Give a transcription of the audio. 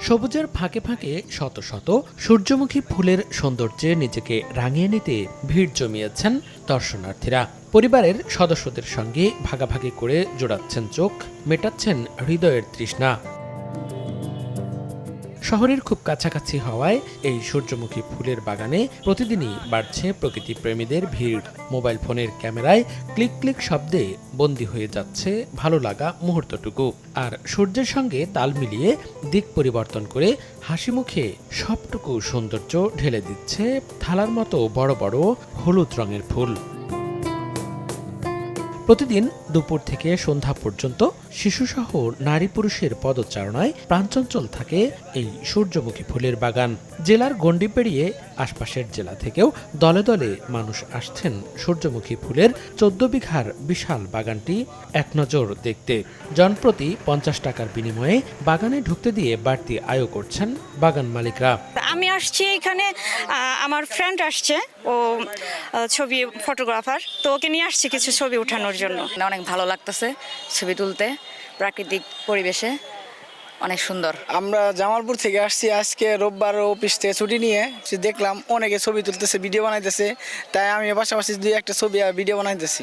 সবুজের ফাঁকে ফাঁকে শত শত সূর্যমুখী ফুলের সৌন্দর্যে নিজেকে রাঙিয়ে নিতে ভিড় জমিয়েছেন দর্শনার্থীরা। পরিবারের সদস্যদের সঙ্গে ভাগাভাগি করে জোড়াচ্ছেন চোখ, মেটাচ্ছেন হৃদয়ের তৃষ্ণা। শহরের খুব কাছাকাছি হওয়ায় এই সূর্যমুখী ফুলের বাগানে প্রতিদিনই বাড়ছে প্রকৃতিপ্রেমীদের ভিড়। মোবাইল ফোনের ক্যামেরায় ক্লিক ক্লিক শব্দে বন্দী হয়ে যাচ্ছে ভালো লাগা মুহূর্তটুকু। আর সূর্যের সঙ্গে তাল মিলিয়ে দিক পরিবর্তন করে হাসি মুখে সবটুকু সৌন্দর্য ঢেলে দিচ্ছে থালার মতো বড় বড় হলুদ রঙের ফুল। প্রতিদিন দুপুর থেকে সন্ধ্যা পর্যন্ত শিশুসহ নারী পুরুষের পদচারণায় প্রাণচঞ্চল থাকে এই সূর্যমুখী ফুলের বাগান। জেলার গণ্ডি পেরিয়ে আশপাশের জেলা থেকেও দলে দলে মানুষ আসছেন সূর্যমুখী ফুলের 14 বিঘার বিশাল বাগানটি এক নজর দেখতে। জনপ্রতি 50 টাকার বিনিময়ে বাগানে ঢুকতে দিয়ে বাড়তি আয় করছেন বাগান মালিকরা। আমি আসছি এখানে, আমার ফ্রেন্ড আসছে, ও ছবি ফটোগ্রাফার, তো ওকে নিয়ে আসছি কিছু ছবি ওঠানোর জন্য। অনেক ভালো লাগতেছে ছবি তুলতে, প্রাকৃতিক পরিবেশে অনেক সুন্দর। আমরা জামালপুর থেকে আসছি, আজকে রোববার অফিস থেকে ছুটি নিয়ে দেখলাম অনেকে ছবি তুলতেছে, ভিডিও বানাইতেছে, তাই আমি পাশাপাশি 2-1টা ছবি আর ভিডিও বানাইতেছি।